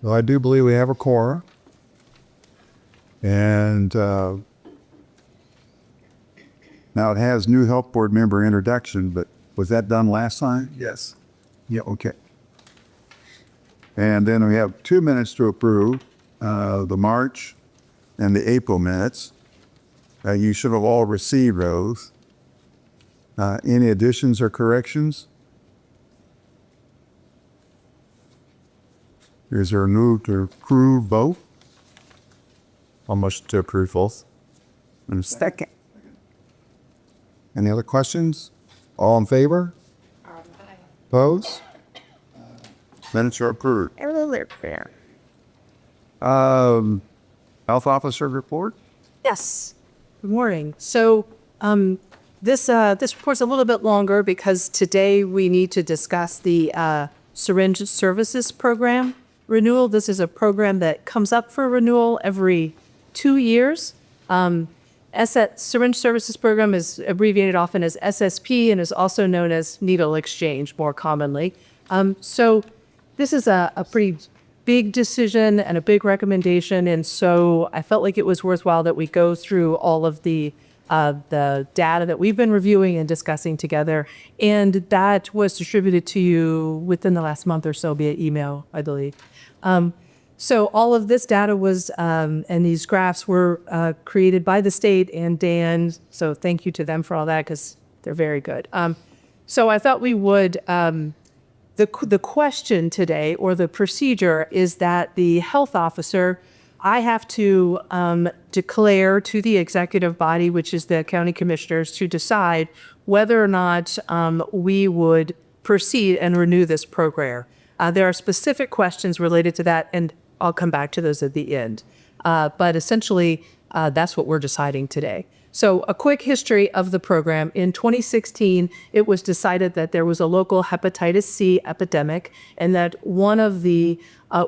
Well, I do believe we have a quorum. And now it has new health board member introduction, but was that done last time? Yes. Yeah, okay. And then we have 2 minutes to approve, the March and the April minutes. You should have all received those. Any additions or corrections? Is there a move to approve both? I'll motion to approve both. And a second. Any other questions? All in favor? Opposed? Minutes are approved. Health officer report? Yes. Good morning. So this report's a little bit longer because today we need to discuss the syringe services program renewal. This is a program that comes up for renewal every 2 years. Syringe services program is abbreviated often as SSP and is also known as needle exchange more commonly. So this is a pretty big decision and a big recommendation, and so I felt like it was worthwhile that we go through all of the data that we've been reviewing and discussing together, and that was distributed to you within the last month or so via email, I believe. So all of this data was, and these graphs were created by the state and Dan, so thank you to them for all that because they're very good. So I thought we would, the question today or the procedure is that the health officer, I have to declare to the executive body, which is the county commissioners, to decide whether or not we would proceed and renew this program. There are specific questions related to that, and I'll come back to those at the end. But essentially, that's what we're deciding today. So a quick history of the program. In 2016, it was decided that there was a local hepatitis C epidemic and that one of the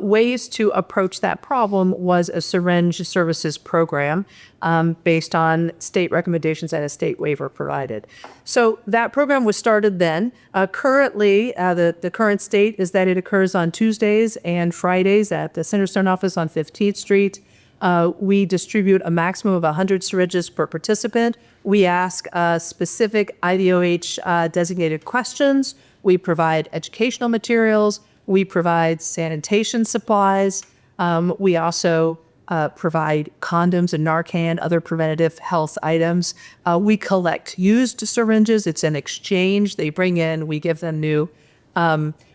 ways to approach that problem was a syringe services program based on state recommendations and a state waiver provided. So that program was started then. Currently, the current state is that it occurs on Tuesdays and Fridays at the Centerstone office on 15th Street. We distribute a maximum of 100 syringes per participant. We ask specific IDOH designated questions. We provide educational materials. We provide sanitation supplies. We also provide condoms and Narcan, other preventative health items. We collect used syringes. It's an exchange. They bring in, we give them new.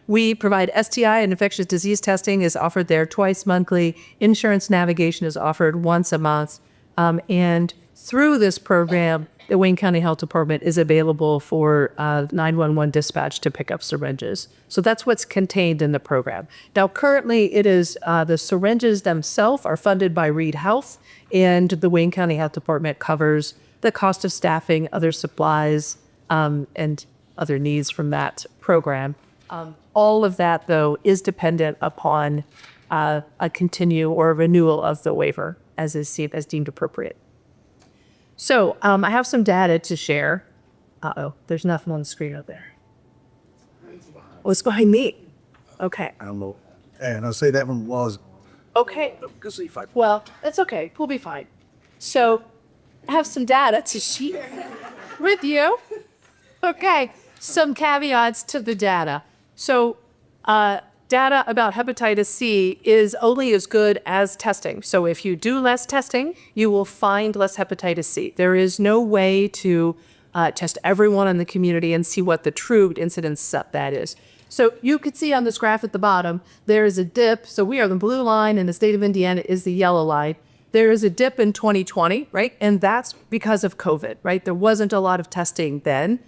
We provide STI and infectious disease testing is offered there twice monthly. Insurance navigation is offered once a month. And through this program, the Wayne County Health Department is available for 911 dispatch to pick up syringes. So that's what's contained in the program. Now, currently, it is the syringes themselves are funded by Reed Health, and the Wayne County Health Department covers the cost of staffing, other supplies, and other needs from that program. All of that, though, is dependent upon a continue or a renewal of the waiver as deemed appropriate. So I have some data to share. There's nothing on the screen out there. Oh, it's behind me. Okay. I don't know. And I'll say that one was. Okay. Well, that's okay. We'll be fine. So I have some data to share with you. Okay. Some caveats to the data. So data about hepatitis C is only as good as testing. So if you do less testing, you will find less hepatitis C. There is no way to test everyone in the community and see what the true incidence that is. So you could see on this graph at the bottom, there is a dip. So we are the blue line and the state of Indiana is the yellow line. There is a dip in 2020, right? And that's because of COVID, right? There wasn't a lot of testing then.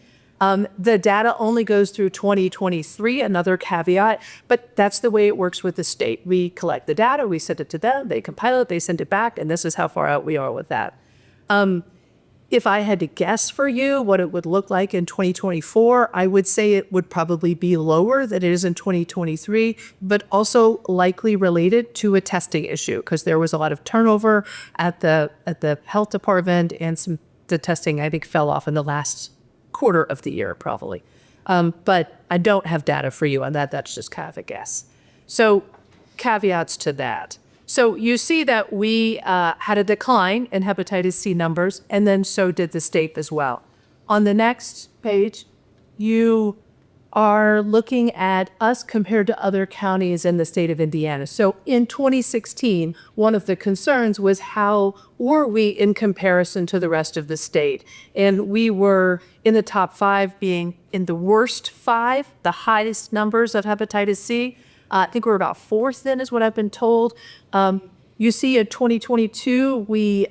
The data only goes through 2023, another caveat, but that's the way it works with the state. We collect the data, we send it to them, they compile it, they send it back, and this is how far out we are with that. If I had to guess for you what it would look like in 2024, I would say it would probably be lower than it is in 2023, but also likely related to a testing issue because there was a lot of turnover at the health department and the testing I think fell off in the last quarter of the year probably. But I don't have data for you on that. That's just kind of a guess. So caveats to that. So you see that we had a decline in hepatitis C numbers, and then so did the state as well. On the next page, you are looking at us compared to other counties in the state of Indiana. So in 2016, one of the concerns was how were we in comparison to the rest of the state? And we were in the top 5, being in the worst 5, the highest numbers of hepatitis C. I think we're about 4th then is what I've been told. You see in 2022, we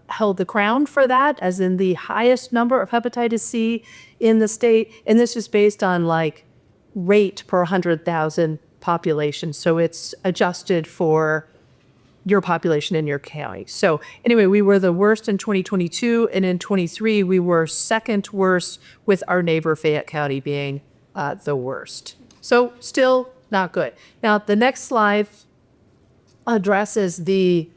held the crown for that, as in the highest number of hepatitis C in the state. And this is based on like rate per 100,000 population. So it's adjusted for your population in your county. So anyway, we were the worst in 2022, and in 23, we were second worst, with our neighbor Fayette County being the worst. So still not good. Now, the next slide addresses the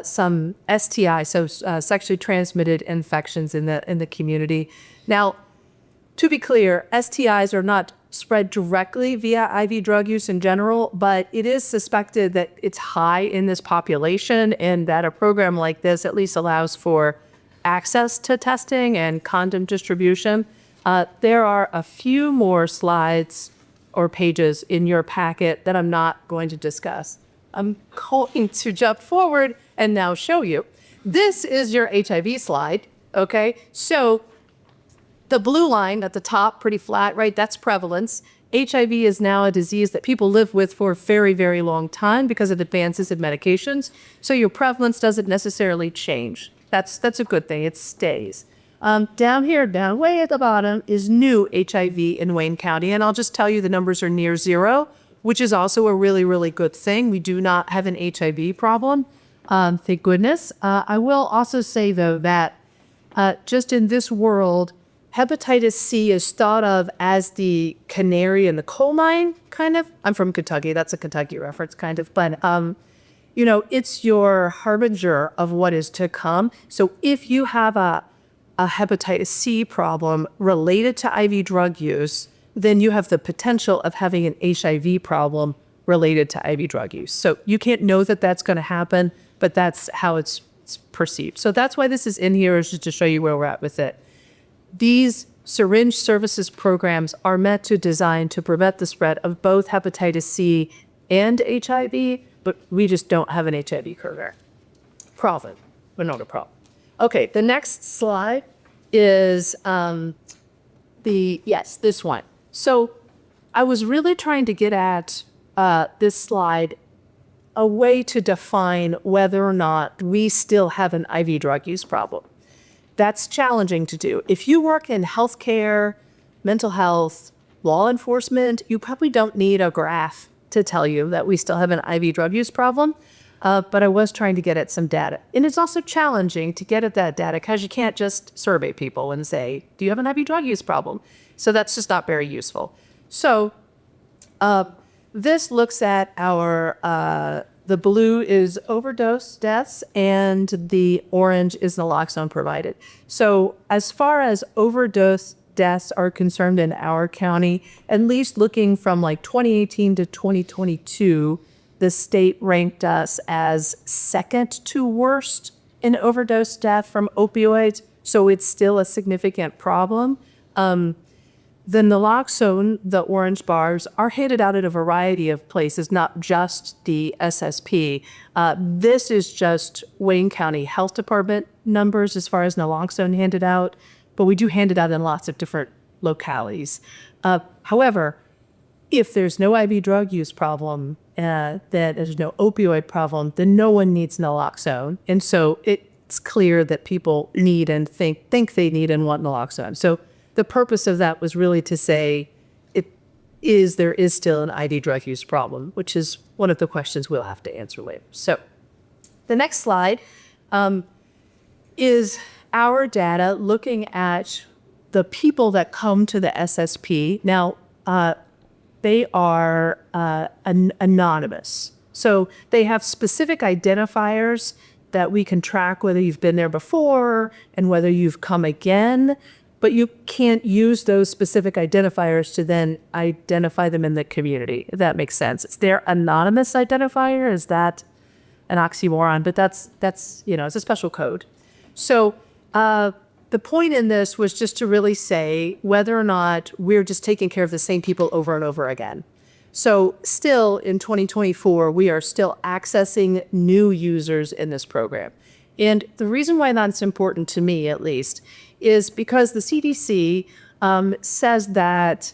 some STI, so sexually transmitted infections in the community. Now, to be clear, STIs are not spread directly via IV drug use in general, but it is suspected that it's high in this population, and that a program like this at least allows for access to testing and condom distribution. There are a few more slides or pages in your packet that I'm not going to discuss. I'm going to jump forward and now show you. This is your HIV slide, okay? So the blue line at the top, pretty flat, right? That's prevalence. HIV is now a disease that people live with for a very, very long time because of advances in medications. So your prevalence doesn't necessarily change. That's a good thing. It stays. Down here, down way at the bottom, is new HIV in Wayne County. And I'll just tell you the numbers are near 0, which is also a really, really good thing. We do not have an HIV problem, thank goodness. I will also say, though, that just in this world, hepatitis C is thought of as the canary in the coal mine, kind of. I'm from Kentucky. That's a Kentucky reference, kind of. But, you know, it's your harbinger of what is to come. So if you have a hepatitis C problem related to IV drug use, then you have the potential of having an HIV problem related to IV drug use. So you can't know that that's going to happen, but that's how it's perceived. So that's why this is in here, is just to show you where we're at with it. These syringe services programs are meant to design to prevent the spread of both hepatitis C and HIV, but we just don't have an HIV problem, but not a problem. Okay, the next slide is this one. So I was really trying to get at this slide, a way to define whether or not we still have an IV drug use problem. That's challenging to do. If you work in healthcare, mental health, law enforcement, you probably don't need a graph to tell you that we still have an IV drug use problem. But I was trying to get at some data. And it's also challenging to get at that data because you can't just survey people and say, do you have an IV drug use problem? So that's just not very useful. So this looks at our, the blue is overdose deaths and the orange is naloxone provided. So as far as overdose deaths are concerned in our county, at least looking from like 2018 to 2022, the state ranked us as second to worst in overdose death from opioids, so it's still a significant problem. The naloxone, the orange bars, are handed out at a variety of places, not just the SSP. This is just Wayne County Health Department numbers as far as naloxone handed out, but we do hand it out in lots of different localities. However, if there's no IV drug use problem, that there's no opioid problem, then no one needs naloxone. And so it's clear that people need and think they need and want naloxone. So the purpose of that was really to say there is still an IV drug use problem, which is one of the questions we'll have to answer later. So the next slide is our data looking at the people that come to the SSP. Now, they are anonymous. So they have specific identifiers that we can track whether you've been there before and whether you've come again. but you can't use those specific identifiers to then identify them in the community, if that makes sense. It's their anonymous identifier. Is that an oxymoron? But that's it's a special code. So the point in this was just to really say whether or not we're just taking care of the same people over and over again. So still in 2024, we are still accessing new users in this program. And the reason why that's important to me, at least, is because the CDC says that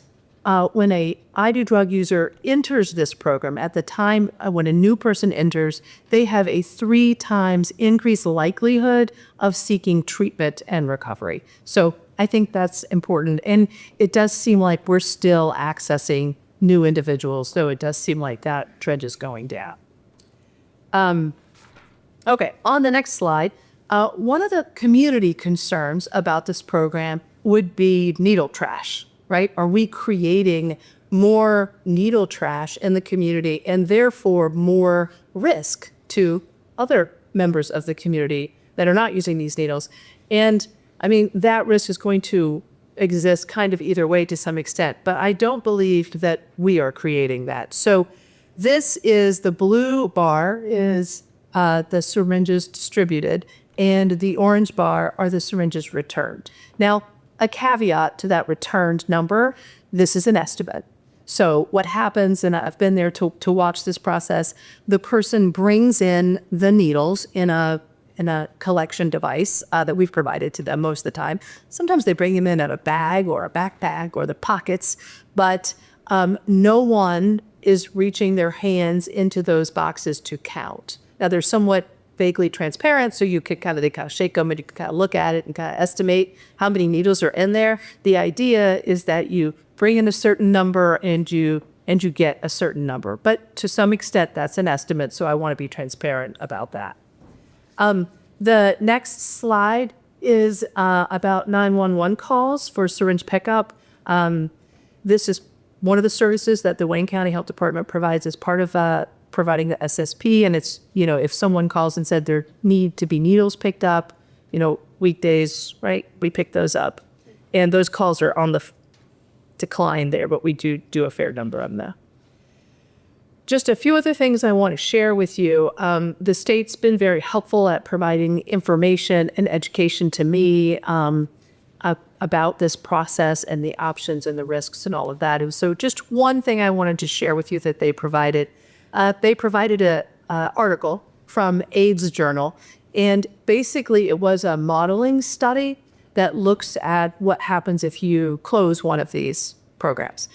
when a IV drug user enters this program, at the time when a new person enters, they have a 3 times increased likelihood of seeking treatment and recovery. So I think that's important. And it does seem like we're still accessing new individuals, though it does seem like that trend is going down. Okay, on the next slide, one of the community concerns about this program would be needle trash, right? Are we creating more needle trash in the community and therefore more risk to other members of the community that are not using these needles? And I mean, that risk is going to exist kind of either way to some extent, but I don't believe that we are creating that. So this is the blue bar is the syringes distributed, and the orange bar are the syringes returned. Now, a caveat to that returned number, this is an estimate. So what happens, and I've been there to watch this process, the person brings in the needles in a collection device that we've provided to them most of the time. Sometimes they bring them in a bag or a backpack or the pockets, but no one is reaching their hands into those boxes to count. Now, they're somewhat vaguely transparent, so you could they kind of shake them and you can kind of look at it and kind of estimate how many needles are in there. The idea is that you bring in a certain number and you get a certain number. But to some extent, that's an estimate, so I want to be transparent about that. The next slide is about 911 calls for syringe pickup. This is one of the services that the Wayne County Health Department provides as part of providing the SSP. And it's, if someone calls and said there need to be needles picked up, weekdays, right? We pick those up. And those calls are on the decline there, but we do a fair number of them. Just a few other things I want to share with you. The state's been very helpful at providing information and education to me about this process and the options and the risks and all of that. And so just one thing I wanted to share with you that they provided. They provided an article from AIDS Journal, and basically it was a modeling study that looks at what happens if you close one of these programs.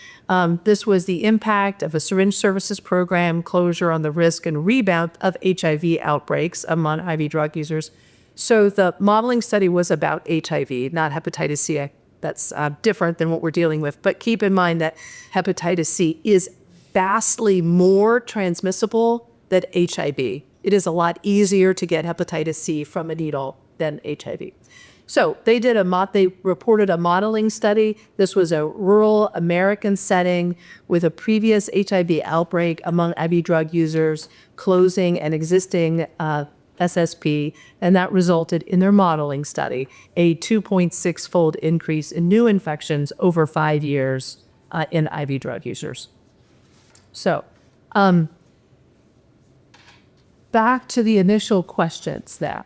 This was the impact of a syringe services program closure on the risk and rebound of HIV outbreaks among IV drug users. So the modeling study was about HIV, not hepatitis C. That's different than what we're dealing with. But keep in mind that hepatitis C is vastly more transmissible than HIV. It is a lot easier to get hepatitis C from a needle than HIV. So they reported a modeling study. This was a rural American setting with a previous HIV outbreak among IV drug users, closing an existing SSP, and that resulted in their modeling study a 2.6-fold increase in new infections over 5 years in IV drug users. So, back to the initial questions there.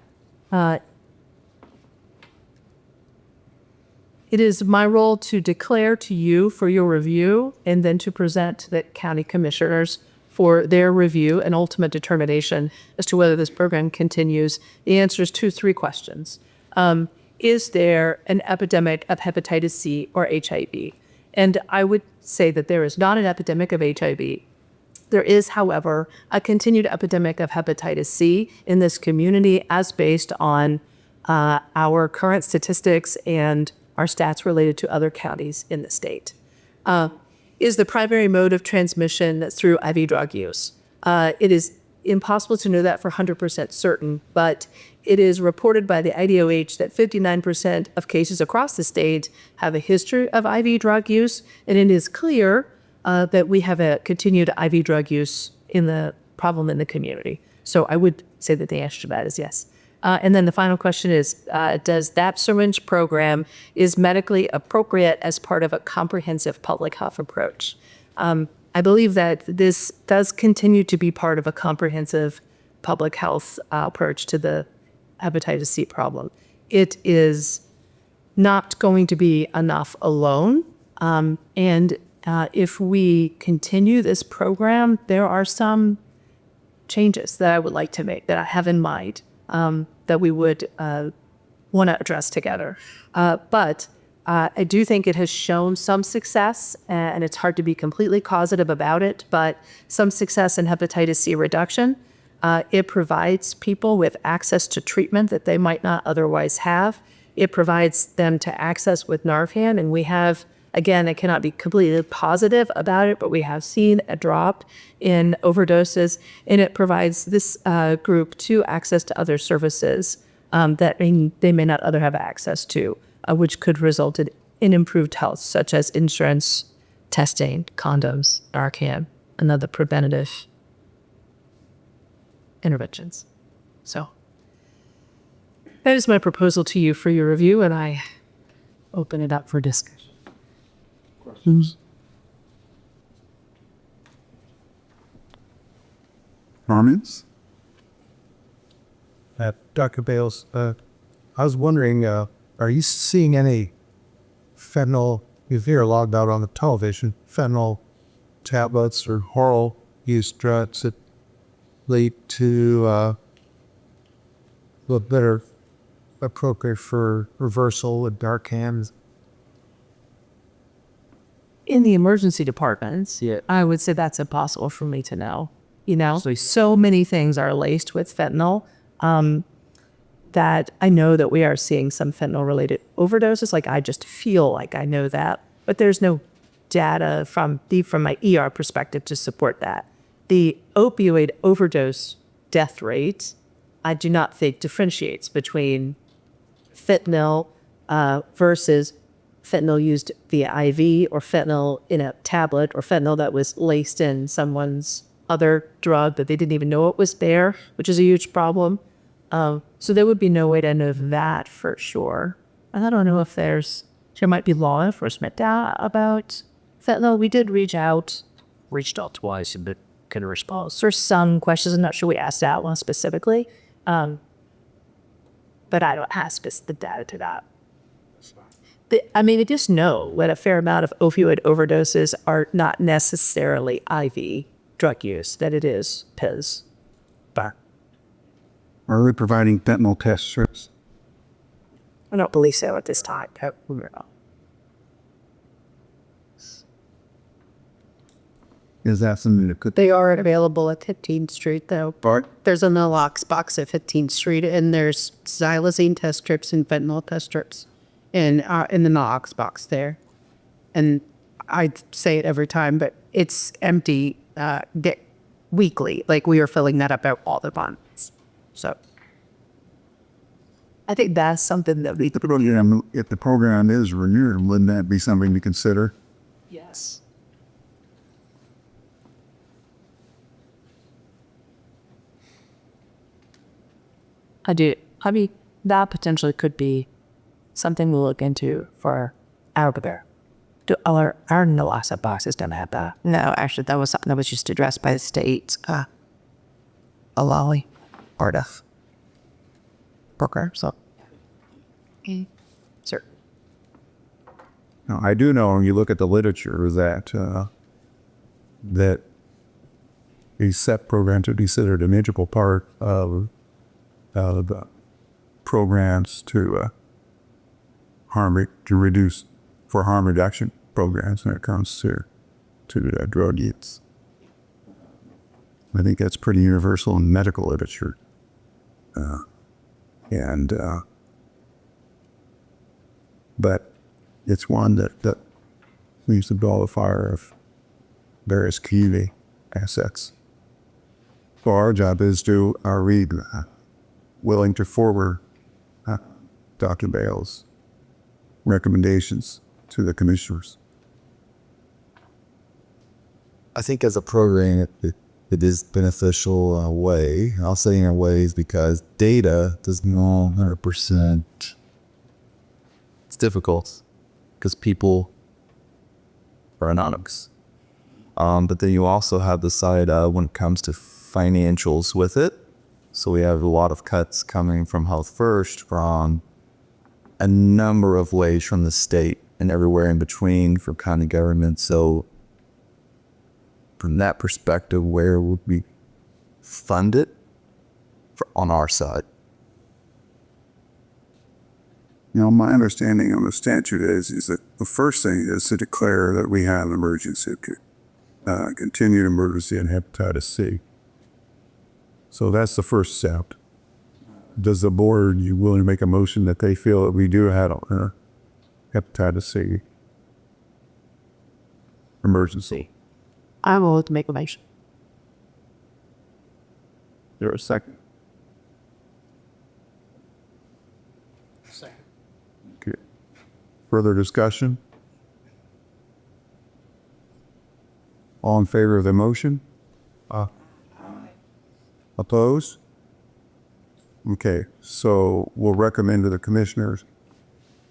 It is my role to declare to you for your review and then to present to the county commissioners for their review and ultimate determination as to whether this program continues. The answer is 3 questions. Is there an epidemic of hepatitis C or HIV? And I would say that there is not an epidemic of HIV. There is, however, a continued epidemic of hepatitis C in this community as based on our current statistics and our stats related to other counties in the state. Is the primary mode of transmission through IV drug use? It is impossible to know that for 100% certain, but it is reported by the IDOH that 59% of cases across the state have a history of IV drug use, and it is clear that we have a continued IV drug use in the problem in the community. So I would say that the answer to that is yes. And then the final question is, does that syringe program is medically appropriate as part of a comprehensive public health approach? I believe that this does continue to be part of a comprehensive public health approach to the hepatitis C problem. It is not going to be enough alone. If we continue this program, there are some changes that I would like to make, that I have in mind, that we would want to address together. But I do think it has shown some success, and it's hard to be completely causative about it, but some success in hepatitis C reduction. It provides people with access to treatment that they might not otherwise have. It provides them to access with Narcan, and we have, again, I cannot be completely positive about it, but we have seen a drop in overdoses, and it provides this group to access to other services that they may not other have access to, which could result in improved health, such as insurance, testing, condoms, Narcan, and other preventative interventions. So that is my proposal to you for your review, and I open it up for discussion. Questions? Comments? Dr. Bales, I was wondering, are you seeing any fentanyl, you hear a lot about on the television, fentanyl tablets or oral use drugs that lead to that are appropriate for reversal with Narcan? In the emergency departments, Yeah. I would say that's impossible for me to know. You know, so many things are laced with fentanyl that I know that we are seeing some fentanyl-related overdoses. Like, I just feel like I know that, but there's no data from my ER perspective to support that. The opioid overdose death rate, I do not think differentiates between fentanyl versus fentanyl used via IV, or fentanyl in a tablet, or fentanyl that was laced in someone's other drug that they didn't even know it was there, which is a huge problem. So there would be no way to know that for sure. And I don't know if there might be law enforcement data about fentanyl. We did reached out twice, but couldn't respond. There's some questions. I'm not sure we asked that one specifically. But I don't have specific data to that. I just know that a fair amount of opioid overdoses are not necessarily IV drug use, that it is pills. Are we providing fentanyl test strips? I don't believe so at this time. Is that something that could? They are available at 15th Street, though. Bart? There's a nalox box at 15th Street, and there's xylazine test strips and fentanyl test strips in the nalox box there. And I say it every time, but it's empty weekly. Like, we are filling that up out all the months. So I think that's something that we... If the program is renewed, wouldn't that be something to consider? Yes. I do. That potentially could be something we'll look into for Algebra. Our naloxone boxes don't have that. no, actually, that was something that was just addressed by the state. A lolly part of program. So, Sir. Now, I do know when you look at the literature that that these SEP programs are considered an integral part of the programs to reduce harm reduction programs when it comes to drug use. I think that's pretty universal in medical literature, but it's one that leaves the ball of fire of various community assets. So our job is are we willing to forward Dr. Bales' recommendations to the commissioners? I think as a program, it is beneficial in a way. I'll say in a ways because data does not 100%. It's difficult because people are anonymous. But then you also have the side when it comes to financials with it. So we have a lot of cuts coming from Health First, from a number of ways from the state and everywhere in between from county government. So from that perspective, where would we fund it on our side? You know, my understanding of the statute is that the first thing is to declare that we have an emergency, continued emergency in hepatitis C. So that's the first step. Does the board, you willing to make a motion that they feel that we do have hepatitis C emergency? I will make a motion. There a second? Second. Okay. Further discussion? All in favor of the motion? Opposed? Okay, so we'll recommend to the commissioners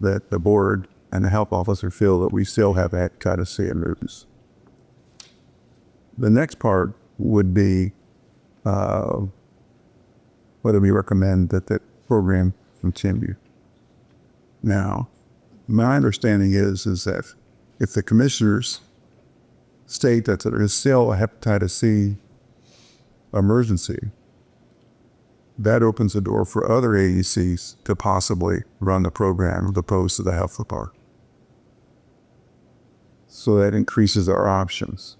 that the board and the health officer feel that we still have hepatitis C emergency. The next part would be whether we recommend that that program continue. Now, my understanding is that if the commissioners state that there is still a hepatitis C emergency, that opens the door for other AECs to possibly run the program as opposed to the health department. So that increases our options.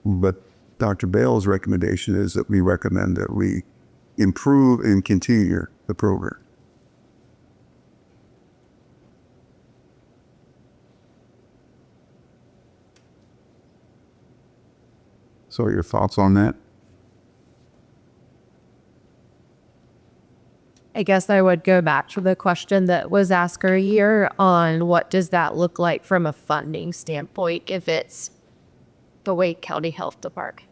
But Dr. Bale's recommendation is that we recommend that we improve and continue the program. So your thoughts on that? I guess I would go back to the question that was asked earlier on what does that look like from a funding standpoint if it's the Wake County Health Department?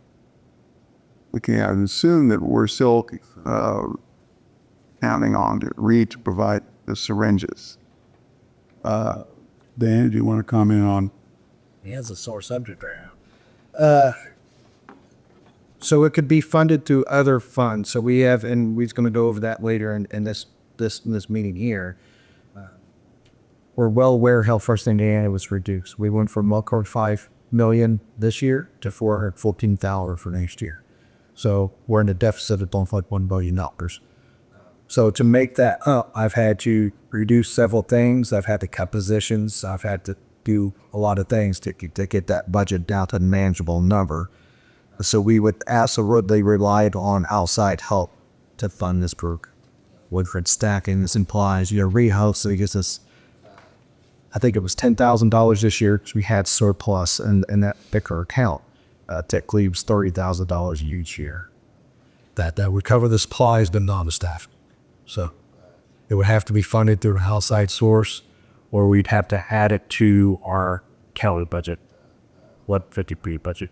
Okay, I assume that we're still counting on Reed to provide the syringes. Dan, do you want to comment on? He has a sore subject there. So it could be funded through other funds. So we have, and we're going to go over that later in this meeting here. We're well aware Health First Indiana was reduced. We went from $1.5 million this year to $414,000 for next year. So we're in a deficit of $1.1 billion. So to make that up, I've had to reduce several things. I've had to cut positions. I've had to do a lot of things to get that budget down to a manageable number. So we would absolutely relied on outside help to fund this program. Woodford stacking, this implies, rehouse, so it gives us, I think it was $10,000 this year because we had surplus in that bigger account. Tech leaves $30,000 each year. That would cover the supplies, but not the staff. So it would have to be funded through an outside source, or we'd have to add it to our county budget, 50P budget.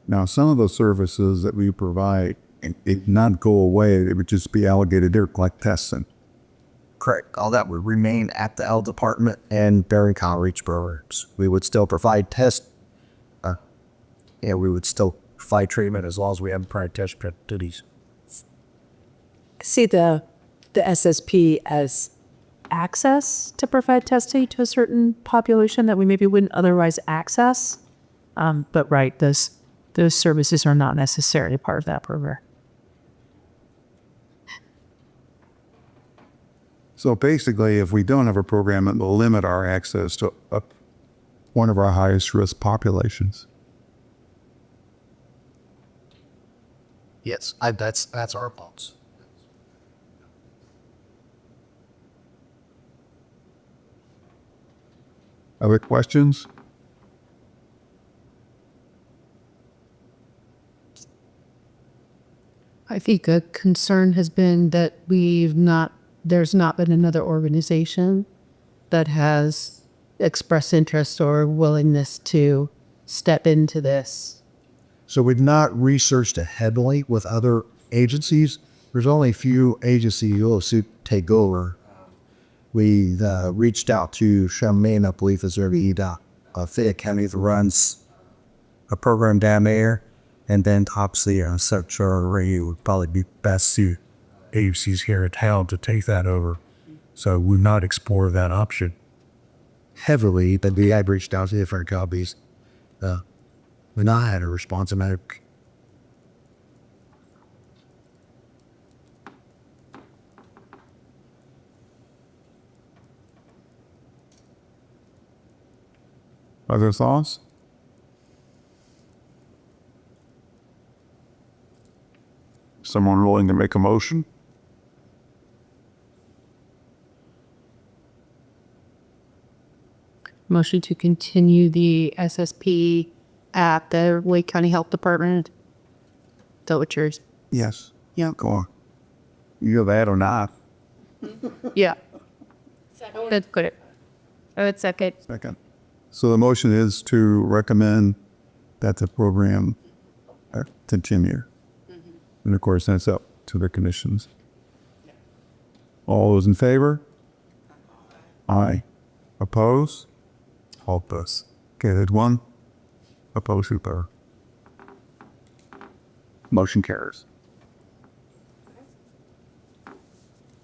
Now, some of those services that we provide, it not go away. It would just be allocated there, like testing. Correct. All that would remain at the health department and Berry County Reach programs. We would still provide tests. We would still provide treatment as long as we have prior test duties. See the SSP as access to provide testing to a certain population that we maybe wouldn't otherwise access. But right, those services are not necessarily part of that program. So basically, if we don't have a program, it will limit our access to one of our highest risk populations. Yes, that's our thoughts. Other questions? I think a concern has been that there's not been another organization that has express interest or willingness to step into this. So we've not researched it heavily with other agencies. There's only a few agencies you'll see take over. We reached out to Charmaine, I believe is their lead, Fayette County that runs a program down there. And then obviously Secretary Ray would probably be best suited agencies here in town to take that over. So we've not explored that option heavily, but we have reached out to different companies. We not had a response. Other thoughts? Someone willing to make a motion? Motion to continue the SSP at the Wake County Health Department. Is that what yours? Yes. Yeah. Go on. You that or not? Yeah. That's good. I would second. Second. So the motion is to recommend that the program continue. And of course, that's up to the commissions. All those in favor? Aye. Oppose? All oppose. Okay, there's one. Oppose, super. Motion carries.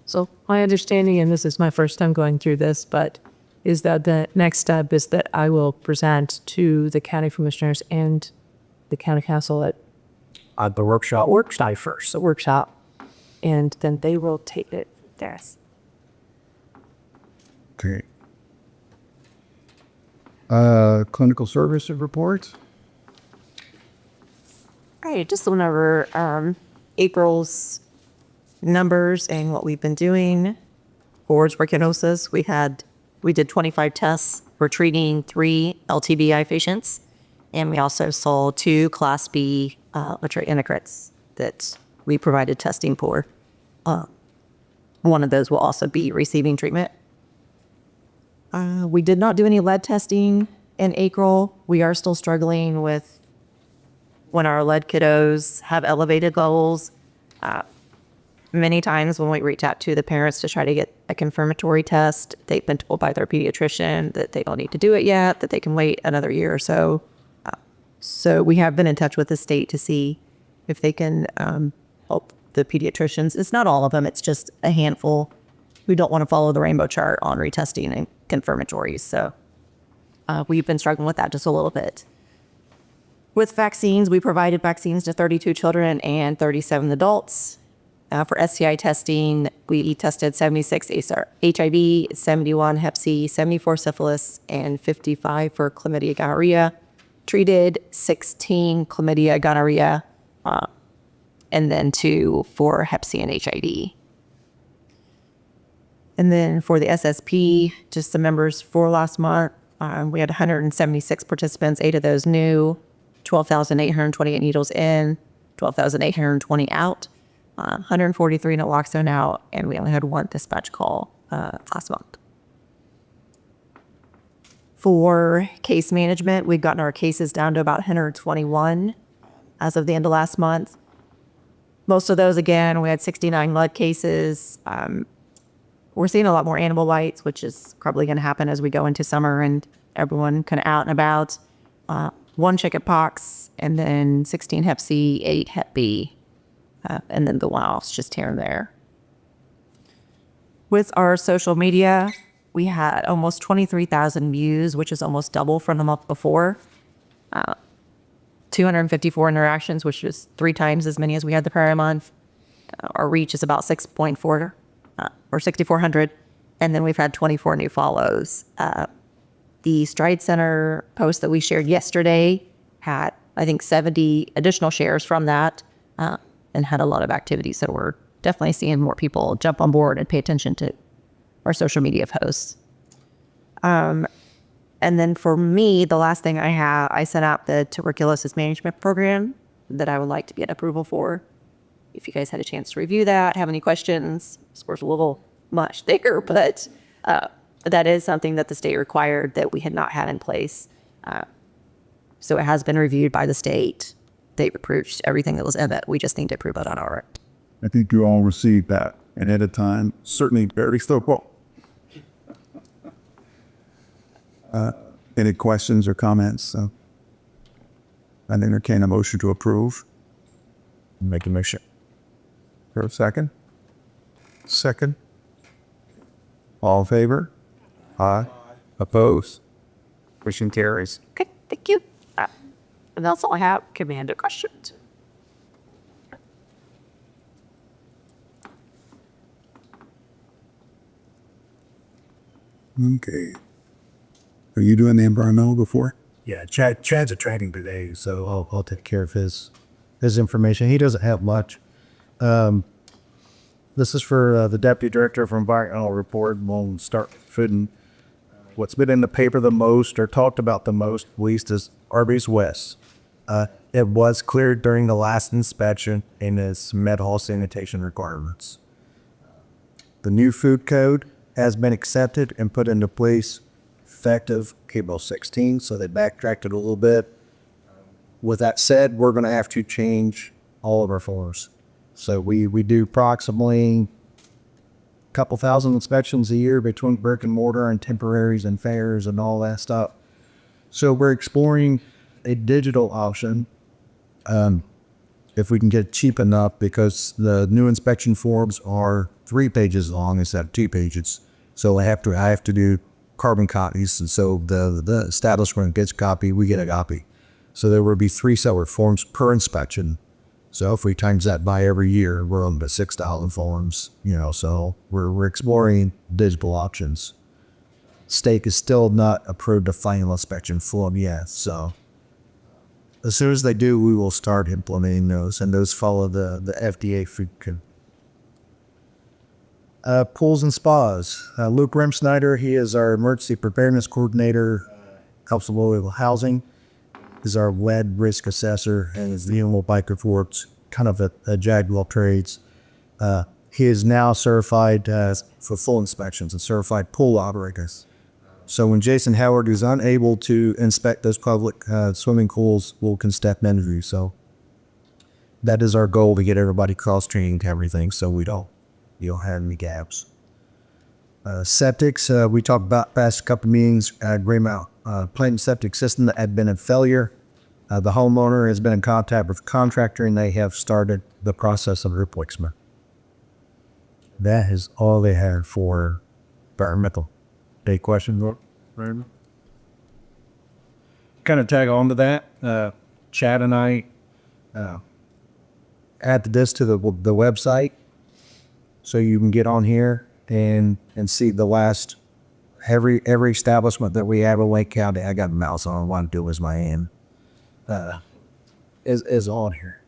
So my understanding, and this is my first time going through this, but is that the next step is that I will present to the county commissioners and the county council at The workshop. workshop first, a workshop, and then they will take it. Yes. Okay. Clinical services report? All right, just went over April's numbers and what we've been doing for tuberculosis. We did 25 tests. We're treating 3 LTBI patients, and we also saw 2 Class B lateral integrates that we provided testing for. One of those will also be receiving treatment. We did not do any lead testing in April. We are still struggling with when our lead kiddos have elevated levels. Many times when we reach out to the parents to try to get a confirmatory test, they've been told by their pediatrician that they don't need to do it yet, that they can wait another year or so. So we have been in touch with the state to see if they can help the pediatricians. It's not all of them. It's just a handful who don't want to follow the rainbow chart on retesting and confirmatories. So we've been struggling with that just a little bit. With vaccines, we provided vaccines to 32 children and 37 adults. For STI testing, we tested 76 HIV, 71 Hep C, 74 syphilis, and 55 for chlamydia gonorrhea. Treated 16 chlamydia gonorrhea, and then 2 for Hep C and HIV. And then for the SSP, just the members for last month, we had 176 participants, 8 of those new, 12,828 needles in, 12,820 out, 143 naloxone out, and we only had 1 dispatch call last month. For case management, we've gotten our cases down to about 121 as of the end of last month. Most of those, again, we had 69 lead cases. We're seeing a lot more animal bites, which is probably going to happen as we go into summer and everyone kind of out and about. 1 chicken pox, and then 16 Hep C, 8 Hep B, and then the one-offs just here and there. With our social media, we had almost 23,000 views, which is almost double from the month before. 254 interactions, which is 3 times as many as we had the prior month. Our reach is about 6.4 or 6,400, and then we've had 24 new follows. The Stride Center post that we shared yesterday had, I think, 70 additional shares from that, and had a lot of activity. So we're definitely seeing more people jump on board and pay attention to our social media posts. And then for me, the last thing I sent out the tuberculosis management program that I would like to get approval for. If you guys had a chance to review that, have any questions, of course, a little much thicker, but But that is something that the state required that we had not had in place. So it has been reviewed by the state. They approved everything that was in it. We just need to approve it on our end. I think you all received that and at a time, certainly very still. Any questions or comments? So I entertain a motion to approve. Make a motion. For a second. Second. All in favor? Aye. Opposed? Motion carries. Okay, thank you. And that's all I have. Commander questions. Okay. Are you doing the environmental before? Yeah, Chad's a training today, so I'll take care of his information. He doesn't have much. This is for the Deputy Director for Environmental Report. We'll start with food and what's been in the paper the most or talked about the most, at least, is Arby's West. It was cleared during the last inspection and has met all sanitation requirements. The new food code has been accepted and put into place effective April 16, so they backtracked it a little bit. With that said, we're going to have to change all of our forms. So we do approximately a couple thousand inspections a year between brick and mortar and temporaries and fairs and all that stuff. So we're exploring a digital option if we can get it cheap enough, because the new inspection forms are 3 pages long instead of 2 pages. So I have to do carbon copies, and so the establishment gets a copy, we get a copy. So there will be 3 separate forms per inspection. So if we times that by every year, we're on the 6,000 forms, so we're exploring digital options. State is still not approved a final inspection form yet, so as soon as they do, we will start implementing those, and those follow the FDA food code. Pools and spas. Luke Remsnyder, he is our emergency preparedness coordinator, helps with local housing, is our lead risk assessor, and is the animal biker for kind of a jack of all trades. He is now certified for full inspections and certified pool operators. So when Jason Howard is unable to inspect those public swimming pools, can step in. So that is our goal, to get everybody cross-training to everything, so we don't have any gaps. Septics, we talked about past couple meetings at Greymount. Plain septic system that had been in failure. The homeowner has been in contact with the contractor, and they have started the process of replacement. That is all they had for environmental. Any questions? Kind of tag on to that. Chad and I Add this to the website, so you can get on here and see the last every establishment that we have in Lake County. I got a mouse on. What I want to do is my hand. Is on here.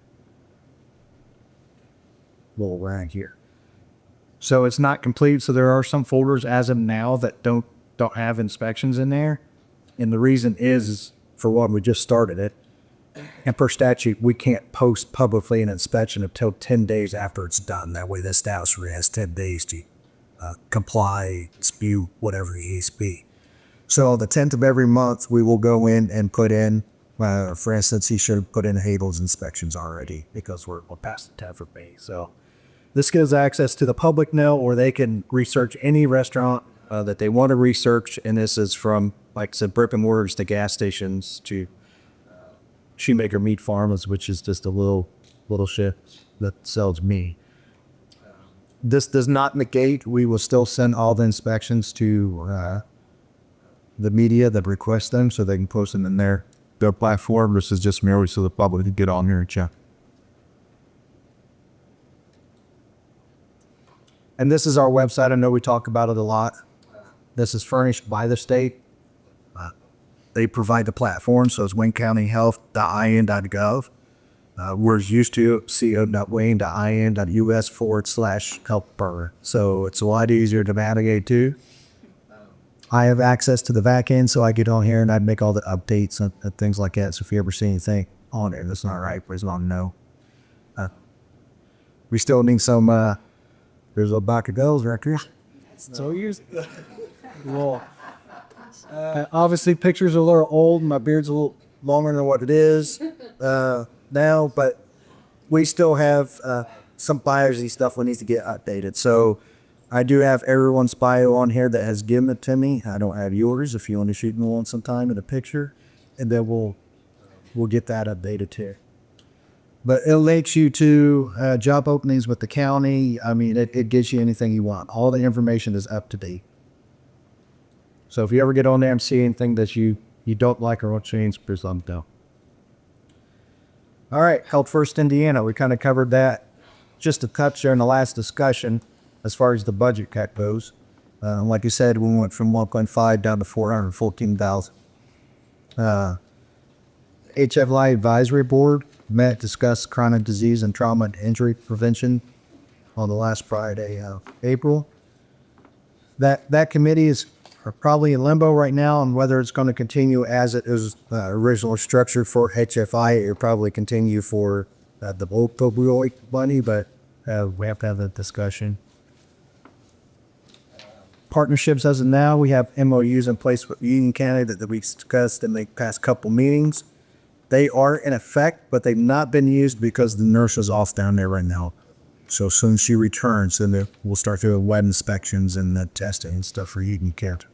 Little rag here. So it's not complete. So there are some folders as of now that don't have inspections in there. And the reason is, For one, we just started it, and per statute, we can't post publicly an inspection until 10 days after it's done. That way, the establishment has 10 days to comply, dispute, whatever it needs to be. So the 10th of every month, we will go in and put in, for instance, he should have put in Hagel's inspections already, because we're past the 10th for May. So this gives access to the public now, or they can research any restaurant that they want to research. And this is from, like I said, brick and mortars to gas stations to Shoemaker Meat Farms, which is just a little ship that sells meat. This does not negate. We will still send all the inspections to the media that request them, so they can post them in their platform. This is just merely so the public can get on here and check. And this is our website. I know we talk about it a lot. This is furnished by the state. They provide the platform, so it's waynecountyhealth.in.gov. We're used to co.wayne.in.us/health. So it's a lot easier to navigate to. I have access to the back end, so I get on here and I make all the updates and things like that. So if you ever see anything on there that's not right, please let me know. We still need some, there's a box of girls right here. so years. Well, obviously, pictures are a little old. My beard's a little longer than what it is now, but we still have some bios and stuff that needs to get updated. So I do have everyone's bio on here that has given it to me. I don't have yours. If you want to shoot me one sometime in a picture, and then we'll get that updated too. But it links you to job openings with the county. I mean, it gives you anything you want. All the information is up to date. So if you ever get on there and see anything that you don't like or want to change, please let me know. All right, Health First Indiana. We kind of covered that just a touch there in the last discussion as far as the budget cut goes. Like you said, we went from 1.5 down to 414,000. HFLI Advisory Board met, discussed chronic disease and trauma and injury prevention on the last Friday of April. That committee is probably in limbo right now on whether it's going to continue as it is originally structured for HFI. It will probably continue for the opioid money, but we have to have that discussion. Partnerships as of now, we have MOUs in place with Union County that we discussed in the past couple meetings. They are in effect, but they've not been used because the nurse is off down there right now. So as soon as she returns, then we'll start doing web inspections and the testing and stuff for Union County.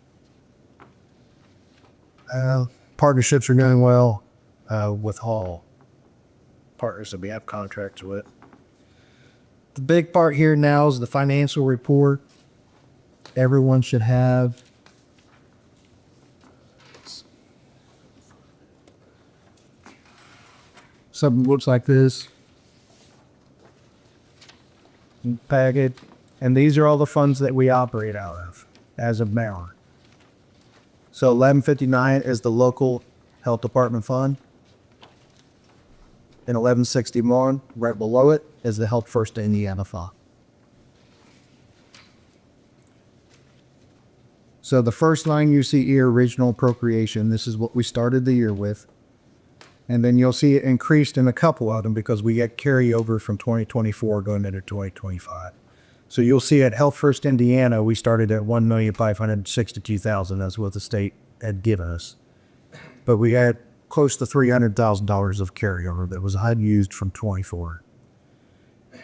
Partnerships are going well with all partners that we have contracts with. The big part here now is the financial report. Everyone should have something that looks like this packet, and these are all the funds that we operate out of as of now. So 1159 is the local health department fund, and 1161 right below it is the Health First Indiana fund. So the first line you see here, original appropriation, this is what we started the year with. And then you'll see it increased in a couple of them because we get carryover from 2024 going into 2025. So you'll see at Health First Indiana, we started at $1,562,000. That's what the state had given us. But we had close to $300,000 of carryover that was unused from 24. It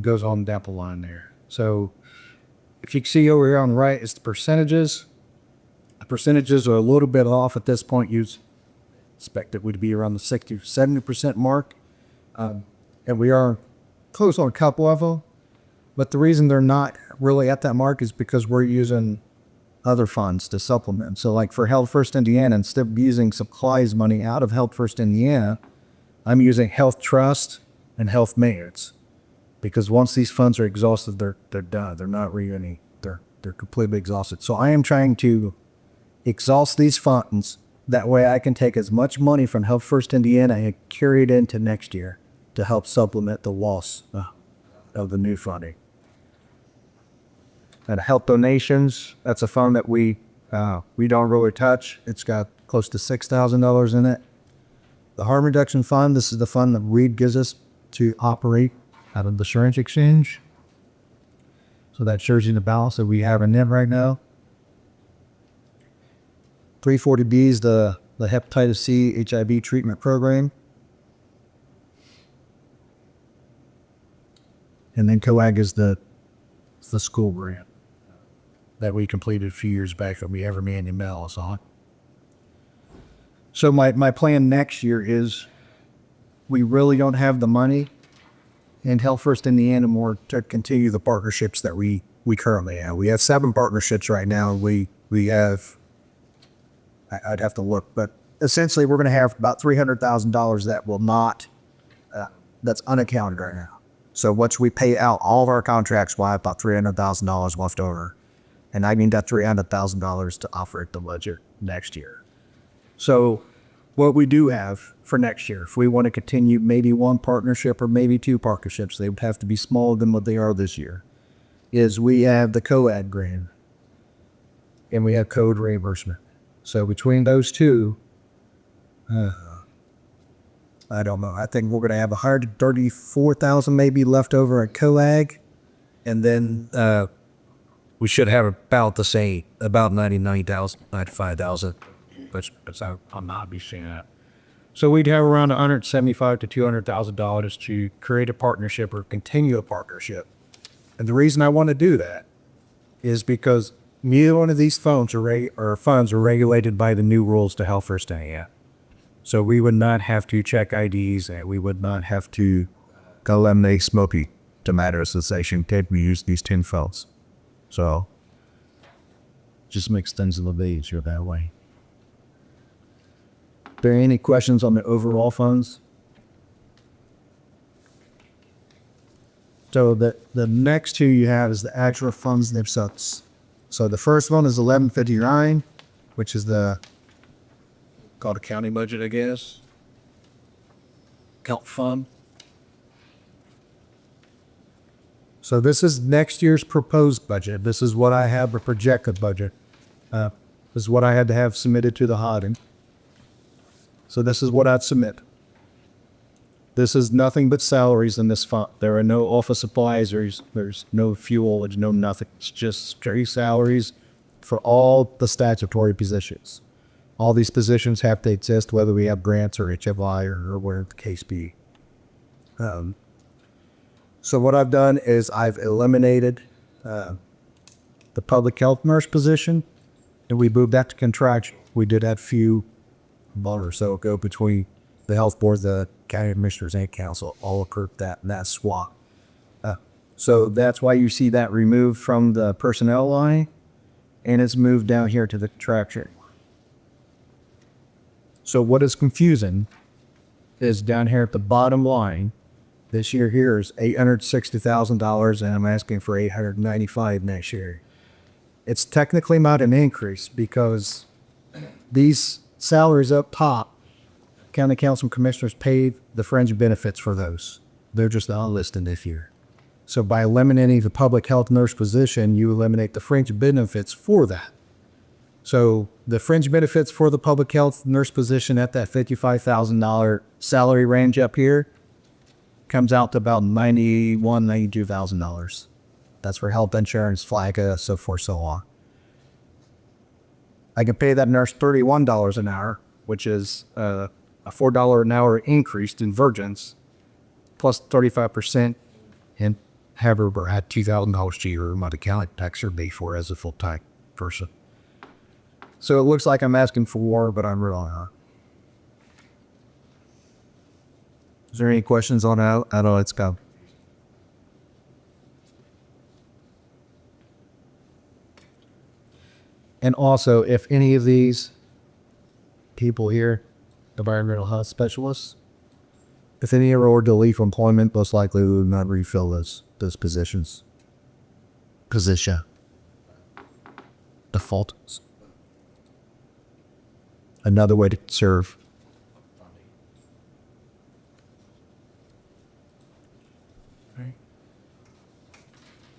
goes on down the line there. So if you can see over here on the right, it's the percentages. The percentages are a little bit off at this point. You expect it would be around the 60 to 70% mark. And we are close on a couple of them. But the reason they're not really at that mark is because we're using other funds to supplement. So like for Health First Indiana, instead of using supplies money out of Health First Indiana, I'm using Health Trust and Health Maintenance. Because once these funds are exhausted, they're done. They're not really they're completely exhausted. So I am trying to exhaust these funds. That way I can take as much money from Health First Indiana and carry it into next year to help supplement the loss of the new funding. And health donations, that's a fund that we don't really touch. It's got close to $6,000 in it. The harm reduction fund, this is the fund that Reed gives us to operate out of the insurance exchange. So that shows you the balance that we have in it right now. 340B is the hepatitis C HIV treatment program. And then COAG is the school grant that we completed a few years back that we have Mandy Mellis on. So my plan next year is we really don't have the money in Health First Indiana more to continue the partnerships that we currently have. We have 7 partnerships right now. We have, I'd have to look, but essentially we're going to have about $300,000 that will not, that's unaccounted right now. So once we pay out all of our contracts, we'll have about $300,000 left over. And I need that $300,000 to operate the budget next year. So what we do have for next year, if we want to continue maybe 1 partnership or maybe 2 partnerships, they would have to be smaller than what they are this year, is we have the COAD grant and we have code reimbursement. So between those two, I don't know. I think we're going to have $134,000 maybe left over at COAG. And then we should have about the same, about 99,000, 95,000, but I'm not be seeing that. So we'd have around $175 to $200,000 to create a partnership or continue a partnership. And the reason I want to do that is because neither one of these funds are regulated by the new rules to Health First Day. So we would not have to check IDs, and we would not have to eliminate Smoky Tomato Association if we use these 10 funds. So Just makes things a little bit easier that way. Are there any questions on the overall funds? So the next two you have is the actual funds themselves. So the first one is 1159, which is called a county budget, I guess. Count fund. So this is next year's proposed budget. This is what I have a projected budget. This is what I had to have submitted to the auditing. So this is what I'd submit. This is nothing but salaries in this fund. There are no office supplies, there's no fuel, there's no nothing. It's just straight salaries for all the statutory positions. All these positions have to exist whether we have grants or HFI or whatever the case be. So what I've done is I've eliminated the public health nurse position, and we moved that to contractual. We did have few months or so ago between the health board, the county commissioners, and council all approved that swap. So that's why you see that removed from the personnel line, and it's moved down here to the contractual. So what is confusing is down here at the bottom line. This year here is $860,000, and I'm asking for $895 next year. It's technically not an increase because these salaries up top, county council commissioners paid the fringe benefits for those. They're just not listed this year. So by eliminating the public health nurse position, you eliminate the fringe benefits for that. So the fringe benefits for the public health nurse position at that $55,000 salary range up here comes out to about $91,000, $92,000. That's for health insurance, FLAGA, so forth, so on. I can pay that nurse $31 an hour, which is a $4 an hour increase in virgins, plus 35%, and have her add $2,000 a year my accounting tax or pay for as a full-time person. So it looks like I'm asking for more, but I'm really not. Is there any questions on that? I know it's come. And also, if any of these people here, environmental health specialists, if any are to leave employment, most likely we would not refill those positions. Position. Default. Another way to serve.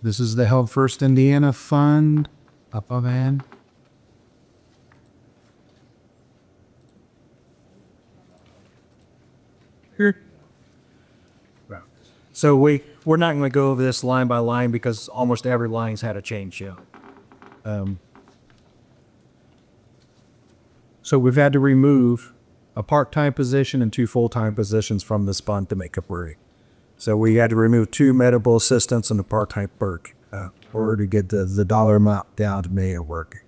This is the Health First Indiana Fund up on end. Here. So we're not going to go over this line by line because almost every line's had a change. Yeah. So we've had to remove a part-time position and 2 full-time positions from this fund to make up work. So we had to remove 2 medical assistants and a part-time clerk in order to get the dollar amount down to make it work.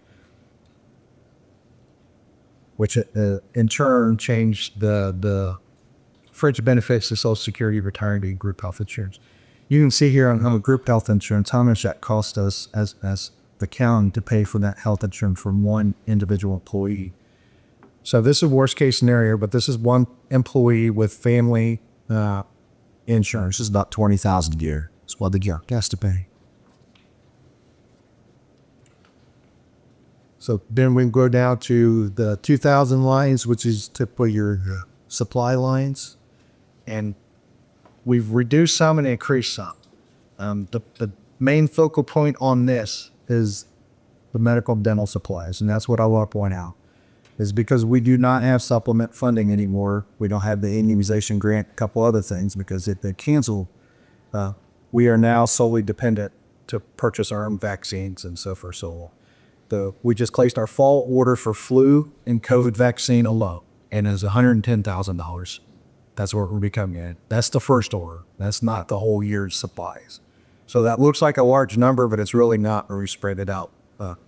Which in turn changed the fringe benefits to Social Security, retirement, and group health insurance. You can see here on group health insurance how much that cost us as the county to pay for that health insurance from one individual employee. So this is worst case scenario, but this is one employee with family insurance. This is about $20,000 a year. That's what the county has to pay. So then we go down to the 2,000 lines, which is typically your supply lines. And we've reduced some and increased some. The main focal point on this is the medical and dental supplies. And that's what I want to point out. Is because we do not have supplement funding anymore. We don't have the immunization grant, a couple other things, because if they cancel, we are now solely dependent to purchase our own vaccines and so forth. So we just placed our fall order for flu and COVID vaccine alone, and it's $110,000. That's what we're becoming at. That's the first order. That's not the whole year's supplies. So that looks like a large number, but it's really not when we spread it out